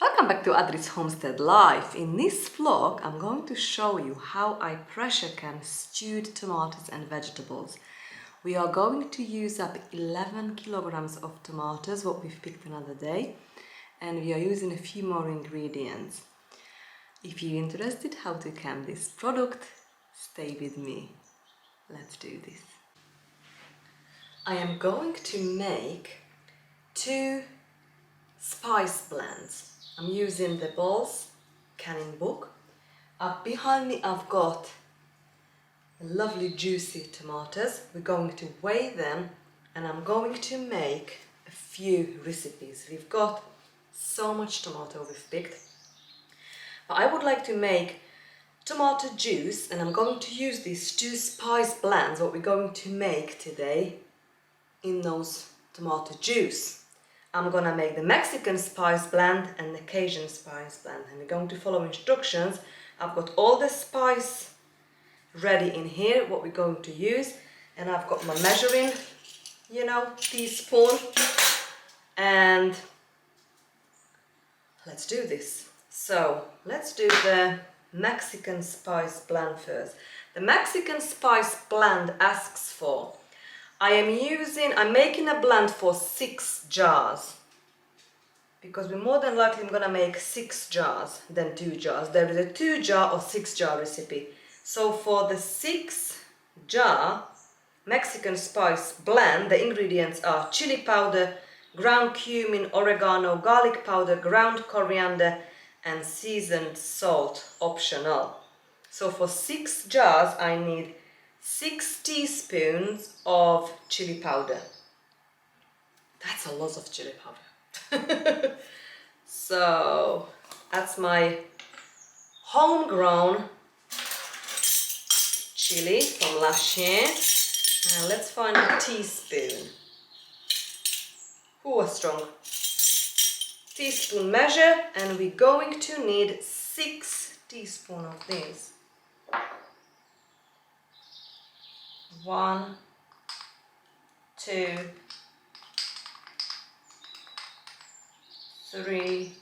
Welcome back to Adri's Homestead Life. In this vlog, I'm going to show you how I pressure can stewed tomatoes and vegetables. We are going to use up 11 kilograms of tomatoes, what we've picked another day, and we are using a few more ingredients. If you're interested how to can this product, stay with me. Let's do this. I am going to make 2 spice blends. I'm using the Ball's canning book. Behind me I've got lovely juicy tomatoes. We're going to weigh them and I'm going to make a few recipes. We've got so much tomato we've picked. But I would like to make tomato juice and I'm going to use these 2 spice blends, what we're going to make today, in those tomato juice. I'm gonna make the Mexican spice blend and the Cajun spice blend, and we're going to follow instructions. I've got all the spice ready in here, what we're going to use, and I've got my measuring, teaspoon, and let's do this. So let's do the Mexican spice blend first. The Mexican spice blend asks for, I'm making a blend for 6 jars, because we're more than likely I'm gonna make 6 jars than 2 jars. There is a 2 jar or 6 jar recipe. So for the 6 jar Mexican spice blend, the ingredients are chili powder, ground cumin, oregano, garlic powder, ground coriander, and seasoned salt, optional. So for 6 jars I need 6 teaspoons of chili powder. That's a lot of chili powder. So that's my homegrown chili from last year. Now let's find a teaspoon. Who was strong? Teaspoon measure, and we're going to need 6 teaspoons of these. 1, 2, 3,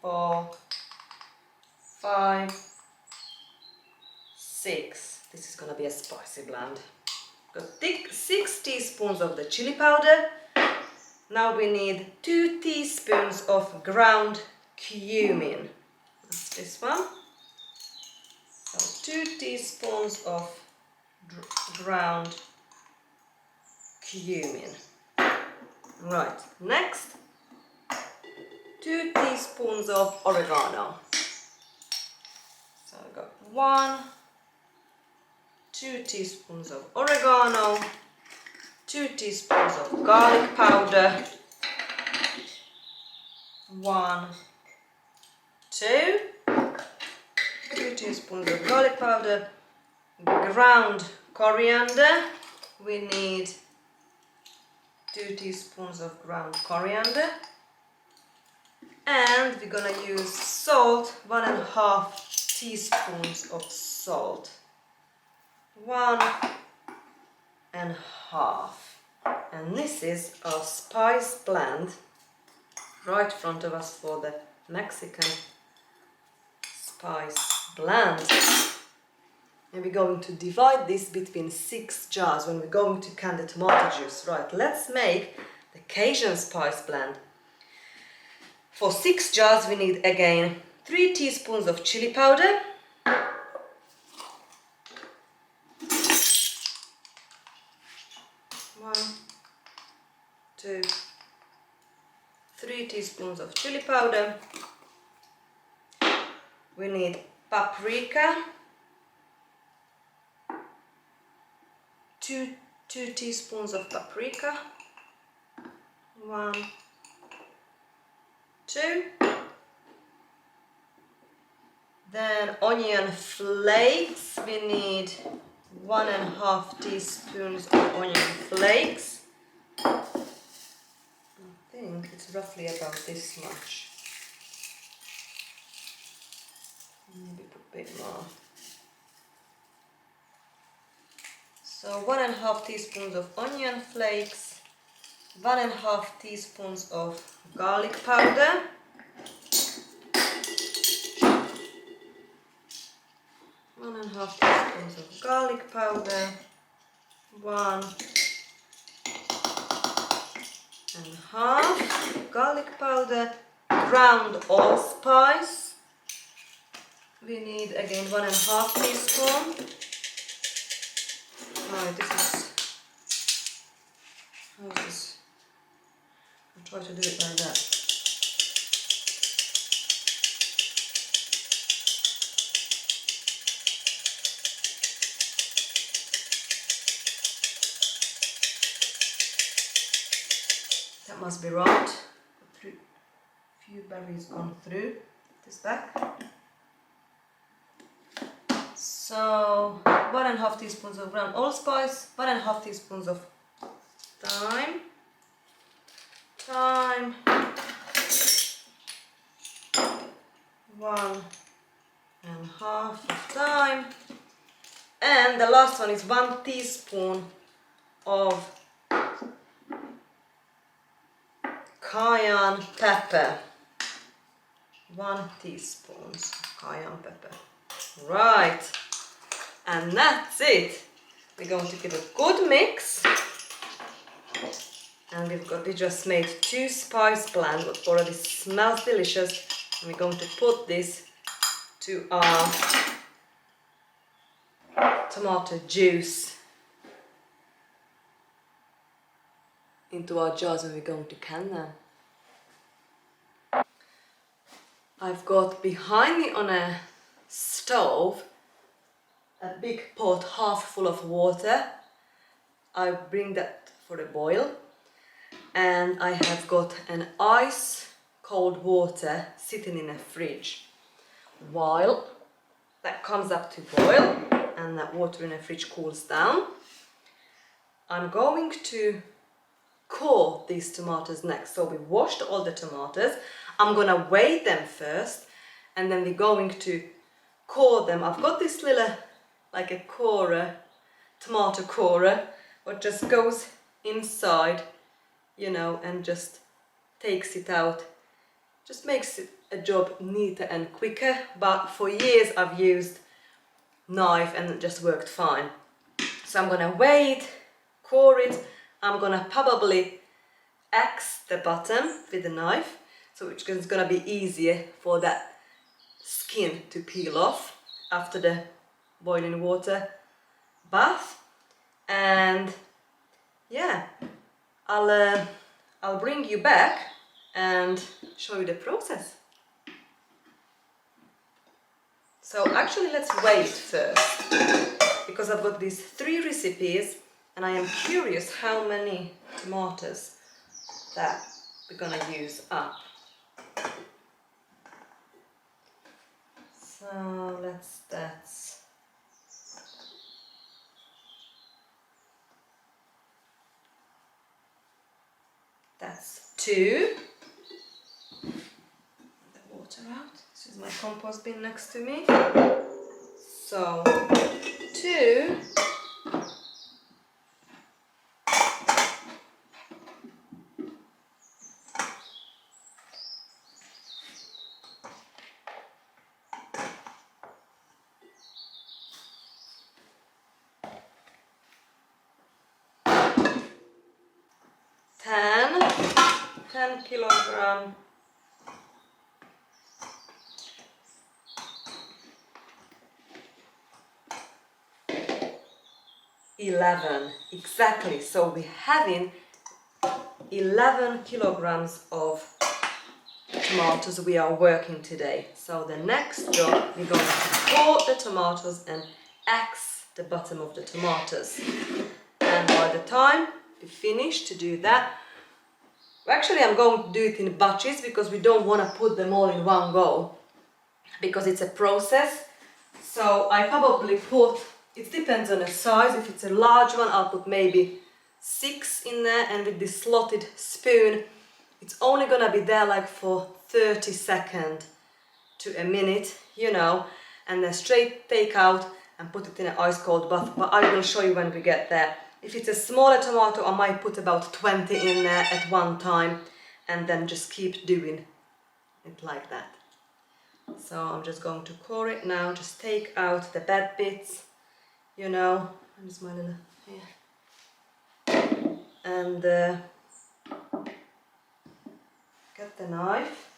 4, 5, 6. This is gonna be a spicy blend. Got 6 teaspoons of the chili powder. Now we need 2 teaspoons of ground cumin. That's this one. So 2 teaspoons of ground cumin. Right, next 2 teaspoons of oregano. So I got 1, 2 teaspoons of oregano, 2 teaspoons of garlic powder, 1, 2 teaspoons of garlic powder, ground coriander. We need 2 teaspoons of ground coriander, and we're gonna use salt, 1.5 teaspoons of salt, 1.5, and this is our spice blend right in front of us for the Mexican spice blend. And we're going to divide this between 6 jars when we're going to can the tomato juice. Right, let's make the Cajun spice blend. For 6 jars we need again 3 teaspoons of chili powder, 1, 2, 3 teaspoons of chili powder. We need paprika, 2 teaspoons of paprika, 1, 2. Then onion flakes, we need 1.5 teaspoons of onion flakes. I think it's roughly about this much. Maybe a bit more. So 1.5 teaspoons of onion flakes, 1.5 teaspoons of garlic powder, teaspoons of garlic powder, 1.5 garlic powder, ground allspice. We need again 1.5 teaspoon. Right, this is, how is this? I'll try to do it like that. That must be right. A few berries gone through. This back. So 1.5 teaspoons of ground allspice, 1.5 teaspoons of thyme, 1.5 of thyme, and the last one is 1 teaspoon of cayenne pepper. 1 teaspoon of cayenne pepper. Right, and that's it. We're going to give a good mix, and we just made 2 spice blends, what already smells delicious. And we're going to put this to our tomato juice into our jars, and we're going to can them. I've got behind me on a stove a big pot half full of water. I bring that for a boil, and I have got an ice cold water sitting in a fridge. While that comes up to boil and that water in the fridge cools down, I'm going to core these tomatoes next. So we washed all the tomatoes. I'm gonna weigh them first, and then we're going to core them. I've got this little, like a corer, tomato corer, what just goes inside, you know, and just takes it out. Just makes it a job neater and quicker, but for years I've used knife and it just worked fine. So I'm gonna weigh it, core it. I'm gonna probably axe the bottom with the knife, so it's gonna be easier for that skin to peel off after the boiling water bath. And yeah, I'll bring you back and show you the process. So actually let's weigh it first, because I've got these 3 recipes and I am curious how many tomatoes that we're gonna use up. So that's 2. The water out. This is my compost bin next to me. So 2. Ten kilogram. 11, exactly. So we're having 11 kilograms of tomatoes we are working today. So the next job, we're going to core the tomatoes and axe the bottom of the tomatoes. And by the time we finish to do that, actually I'm going to do it in batches, because we don't want to put them all in one go, because it's a process. So I probably put, it depends on the size. If it's a large one, I'll put maybe 6 in there, and with this slotted spoon, it's only gonna be there like for 30 seconds to a minute, you know, and then straight take out and put it in an ice cold bath. But I will show you when we get there. If it's a smaller tomato, I might put about 20 in there at one time, and then just keep doing it like that. So I'm just going to core it now, just take out the bad bits, you know, here's my little, here, and get the knife.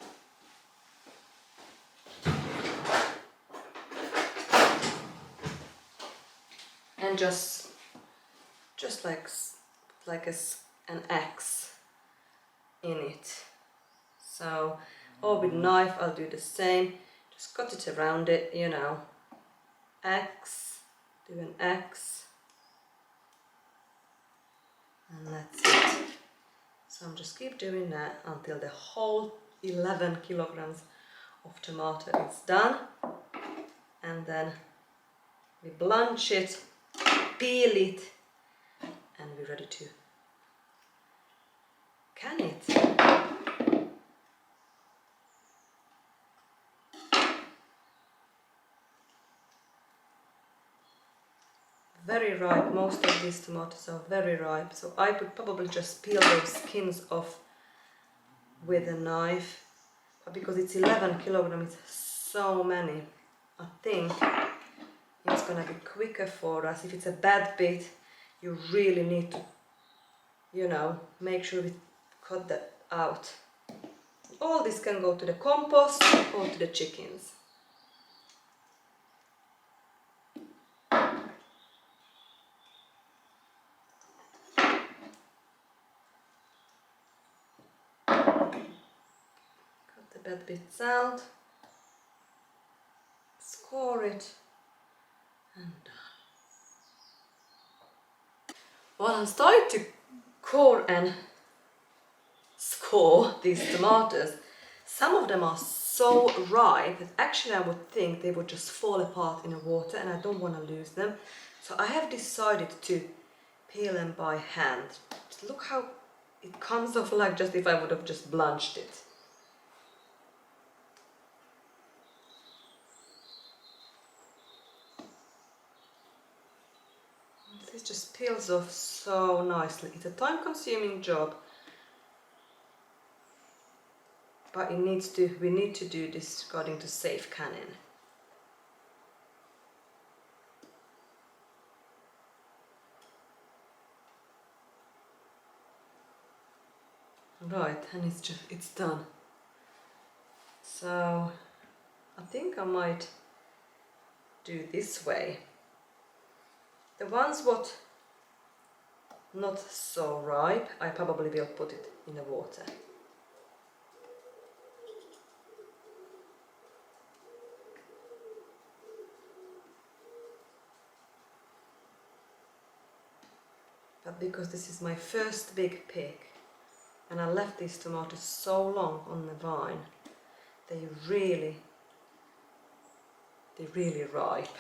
And just like an X in it. So, or with knife I'll do the same. Just cut it around it, you know. X, do an X, and that's it. So I'm just keep doing that until the whole 11 kilograms of tomato is done, and then we blanch it, peel it, and we're ready to can it. Very ripe, most of these tomatoes are very ripe, so I would probably just peel those skins off with a knife, but because it's 11 kilograms, it's so many, I think it's gonna be quicker for us. If it's a bad bit, you really need to, you know, make sure we cut that out. All this can go to the compost or to the chickens. Cut the bad bits out, score it, and done. Well, I'm starting to core and score these tomatoes. Some of them are so ripe that actually I would think they would just fall apart in the water, and I don't want to lose them. So I have decided to peel them by hand. Just look how it comes off like just if I would have just blanched it. This just peels off so nicely. It's a time-consuming job, but we need to do this according to safe canning. Right, and it's done. So I think I might do this way. The ones what not so ripe, I probably will put it in the water. But because this is my first big pick, and I left these tomatoes so long on the vine, they're really ripe.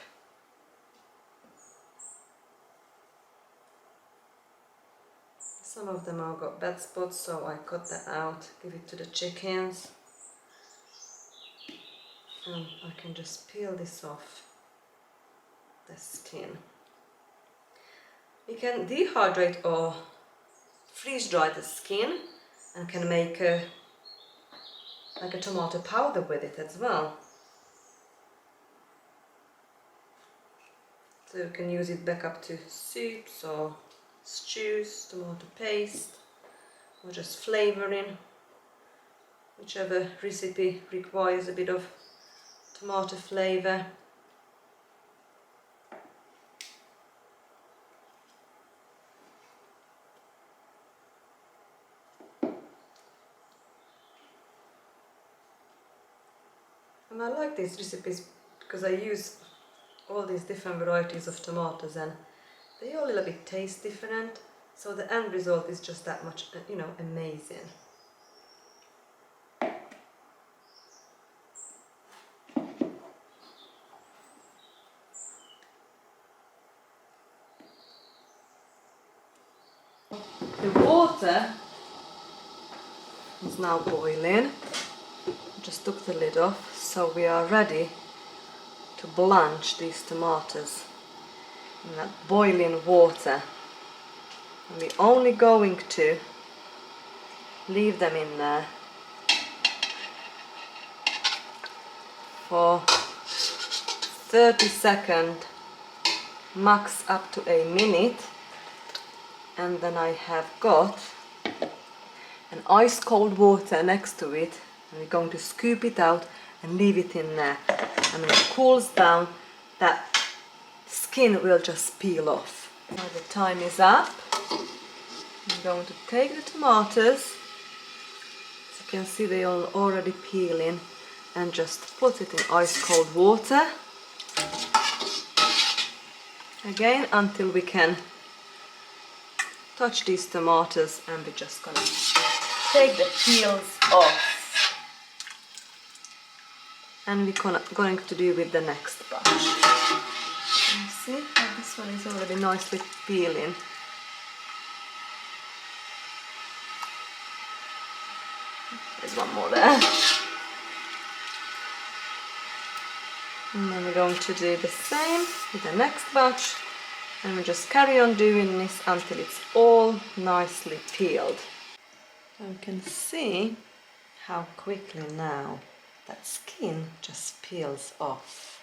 Some of them have got bad spots, so I cut that out, give it to the chickens, and I can just peel this off the skin. We can dehydrate or freeze dry the skin and can make like a tomato powder with it as well. So you can use it back up to soups or stews, tomato paste, or just flavouring, whichever recipe requires a bit of tomato flavour. And I like these recipes because I use all these different varieties of tomatoes, and they all a little bit taste different, so the end result is just that much, you know, amazing. The water is now boiling. Just took the lid off, so we are ready to blanch these tomatoes in that boiling water. And we're only going to leave them in there for 30 seconds max up to a minute, and then I have got an ice cold water next to it, and we're going to scoop it out and leave it in there. And when it cools down, that skin will just peel off. Now the time is up. I'm going to take the tomatoes, as you can see they are already peeling, and just put it in ice cold water again until we can touch these tomatoes, and we're just gonna take the peels off, and we're going to do with the next batch. You see how this one is already nicely peeling. There's one more there. And then we're going to do the same with the next batch, and we just carry on doing this until it's all nicely peeled. So you can see how quickly now that skin just peels off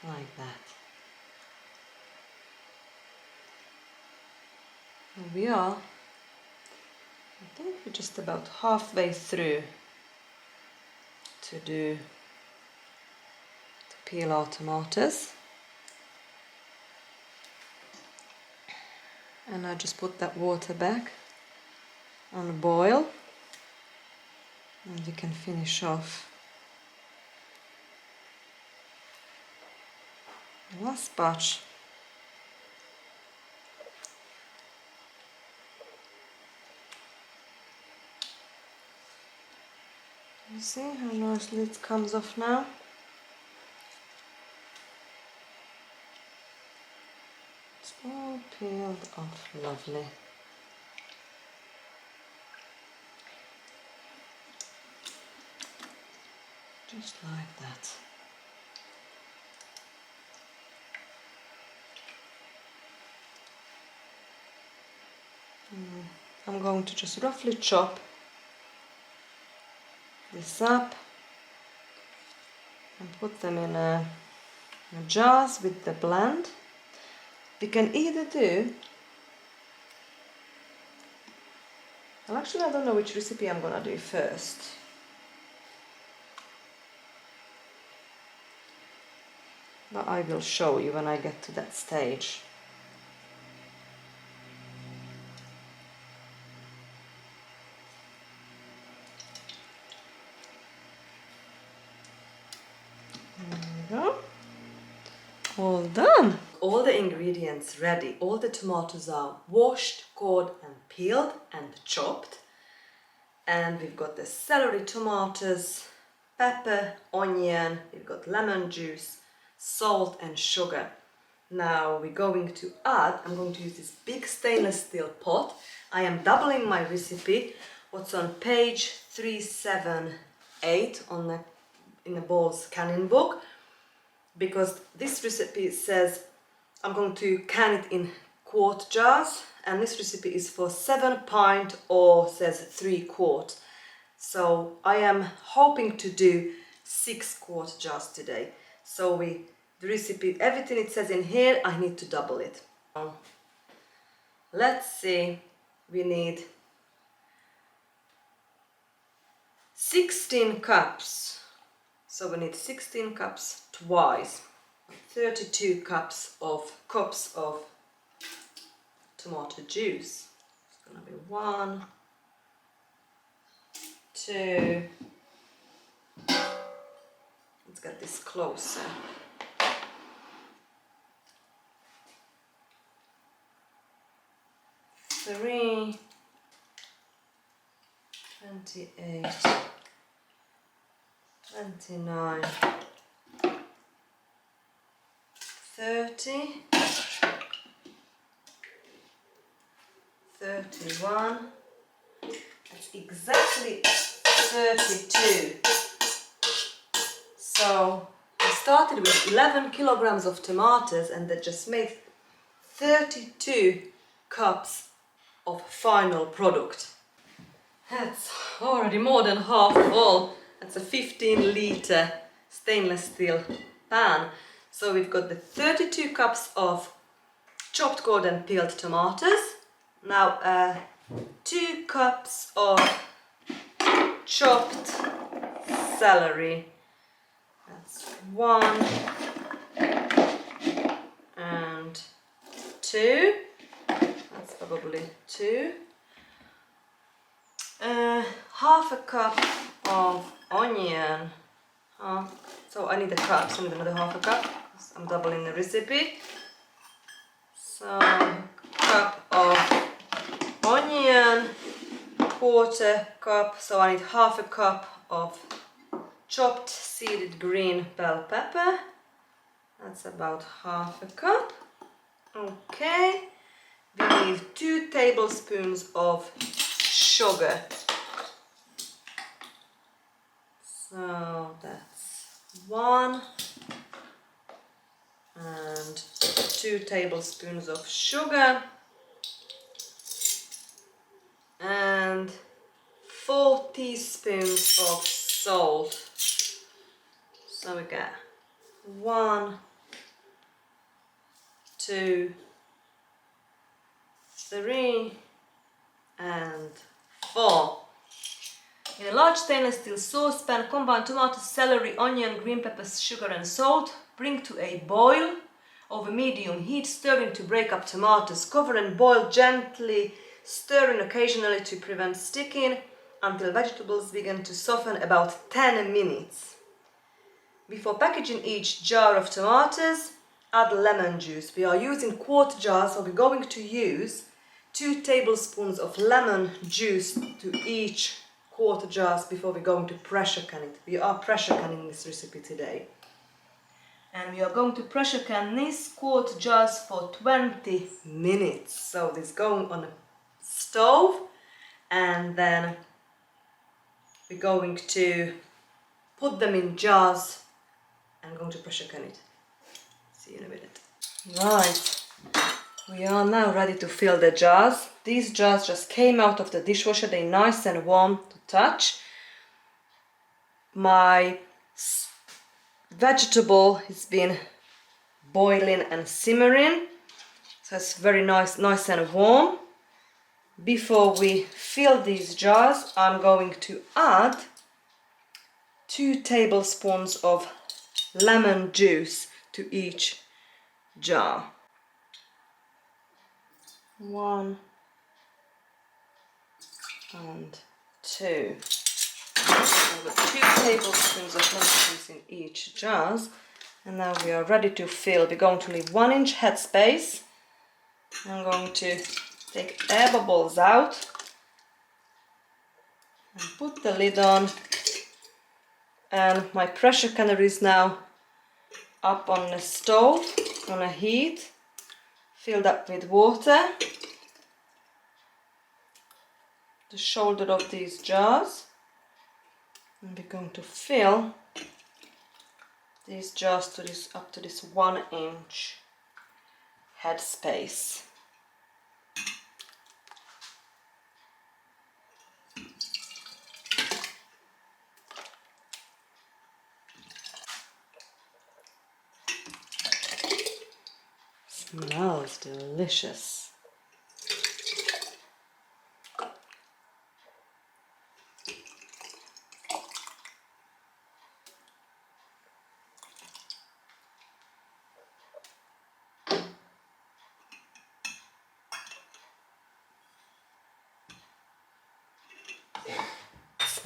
like that. And we are, I think we're just about halfway through to peel our tomatoes. And I just put that water back on the boil, and you can finish off the last batch. You see how nicely it comes off now? It's all peeled off lovely. Just like that. I'm going to just roughly chop this up and put them in a jars with the blend. We can either do, well actually I don't know which recipe I'm gonna do first. But I will show you when I get to that stage. All done! All the ingredients ready. All the tomatoes are washed, cored and peeled and chopped. And we've got the celery tomatoes, pepper, onion, we've got lemon juice, salt and sugar. Now we're going to add, I'm going to use this big stainless steel pot. I am doubling my recipe, what's on page 378 in the Ball's canning book. Because this recipe says I'm going to can it in quart jars, and this recipe is for 7 pint or says 3 quart. So I am hoping to do 6 quart jars today. So the recipe, everything it says in here, I need to double it. Let's see, we need 16 cups. So we need 16 cups twice, 32 cups of tomato juice. It's gonna be 1, 2. Let's get this closer. 3, 28. 29, 30, 31, that's exactly 32. So I started with 11 kilograms of tomatoes, and that just made 32 cups of final product. That's already more than half full. That's a 15-liter stainless steel pan. So we've got the 32 cups of chopped golden peeled tomatoes. Now 2 cups of chopped celery. That's 1 and 2. That's probably 2. Half a cup of onion. So I need a cup, so I need another half a cup. I'm doubling the recipe. So a cup of onion, 1/4 cup, so I need half a cup of chopped seeded green bell pepper. That's about half a cup. Okay. We need 2 tablespoons of sugar. So that's 1 and 2 tablespoons of sugar and 4 teaspoons of salt. So we get 1, 2, 3 and 4. In a large stainless steel saucepan, combine tomatoes, celery, onion, green peppers, sugar and salt. Bring to a boil over medium heat, stirring to break up tomatoes. Cover and boil gently, stirring occasionally to prevent sticking until vegetables begin to soften, about 10 minutes. Before packaging each jar of tomatoes, add lemon juice. We are using quart jars, so we're going to use 2 tablespoons of lemon juice to each quart jars before we're going to pressure can it. We are pressure canning this recipe today. And we are going to pressure can these quart jars for 20 minutes. So this going on a stove, and then we're going to put them in jars and going to pressure can it. See you in a minute. Right, we are now ready to fill the jars. These jars just came out of the dishwasher. They're nice and warm to touch. My vegetable has been boiling and simmering, so it's very nice and warm. Before we fill these jars, I'm going to add 2 tablespoons of lemon juice to each jar. 1 and 2. I've got 2 tablespoons of lemon juice in each jars, and now we are ready to fill. We're going to leave 1-inch headspace. I'm going to take air bubbles out and put the lid on, and my pressure canner is now up on the stove on a heat, filled up with water. The shoulder of these jars, and we're going to fill these jars to up to this 1-inch headspace. Smells delicious.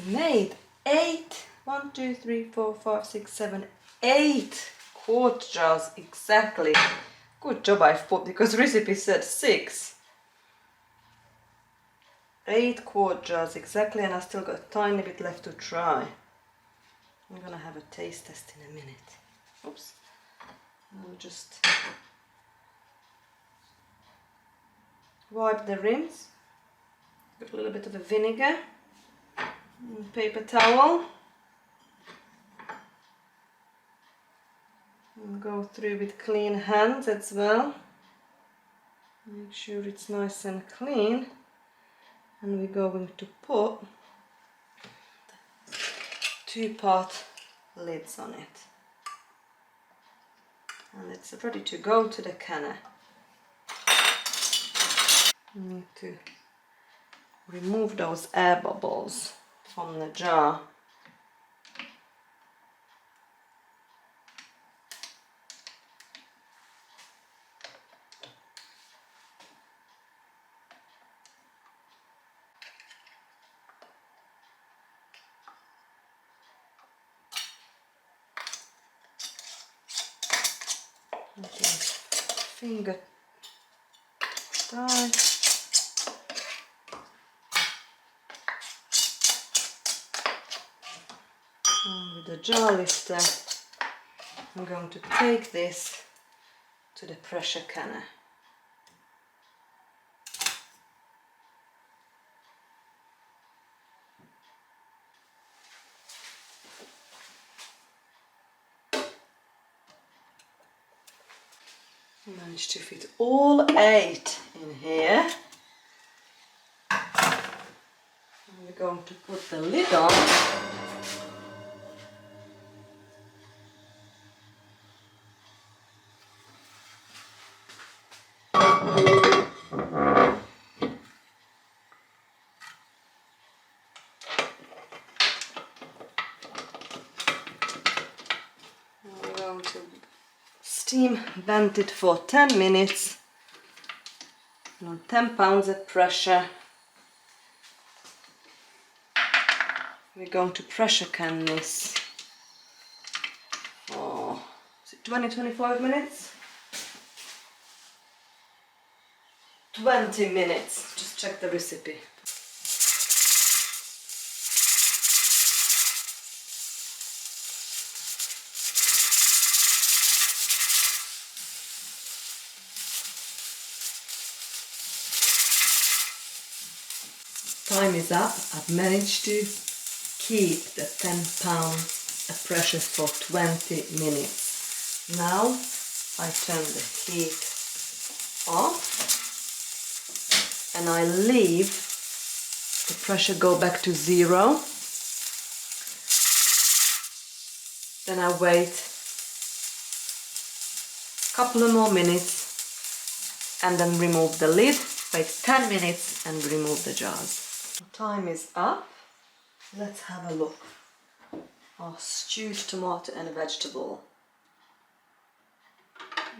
Made 8, 1, 2, 3, 4, 5, 6, 7, 8 quart jars exactly. Good job I put, because recipe said 6. 8 quart jars exactly, and I still got a tiny bit left to try. I'm gonna have a taste test in a minute. Oops. I'll just wipe the rims. Got a little bit of a vinegar. Paper towel, and go through with clean hands as well. Make sure it's nice and clean, and we're going to put 2-part lids on it. and it's ready to go to the canner. I need to remove those air bubbles from the jar. Okay. Finger tight. And with the jar lifter, I'm going to take this to the pressure canner. I managed to fit all 8 in here. And we're going to put the lid on. And we're going to steam vent it for 10 minutes on 10 pounds at pressure. We're going to pressure can this for 20-25 minutes? 20 minutes, just check the recipe. Time is up. I've managed to keep the 10 pounds at pressure for 20 minutes. Now I turn the heat off and I leave the pressure go back to 0. Then I wait a couple of more minutes and then remove the lid. Wait 10 minutes and remove the jars. Time is up. Let's have a look. Our stewed tomato and vegetable.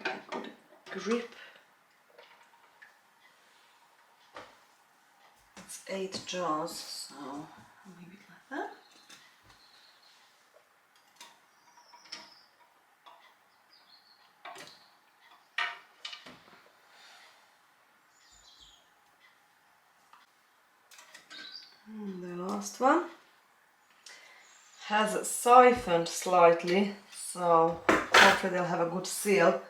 Get a good grip. It's 8 jars, so I'll leave it like that. And the last one has siphoned slightly, so hopefully they'll have a good seal.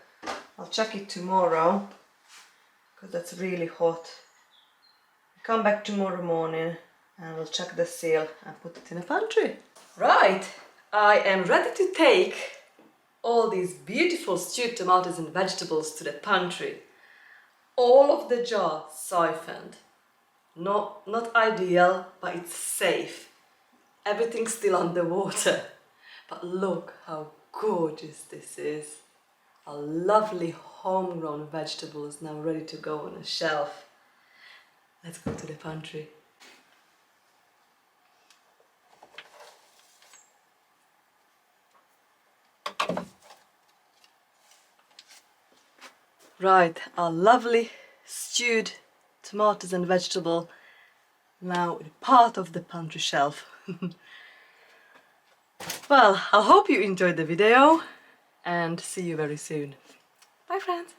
I'll check it tomorrow because that's really hot. Come back tomorrow morning and we'll check the seal and put it in the pantry. Right, I am ready to take all these beautiful stewed tomatoes and vegetables to the pantry. All of the jar siphoned. Not ideal, but it's safe. Everything's still underwater. But look how gorgeous this is. Our lovely homegrown vegetables now ready to go on a shelf. Let's go to the pantry. Right, our lovely stewed tomatoes and vegetable now part of the pantry shelf. Well, I hope you enjoyed the video and see you very soon. Bye friends!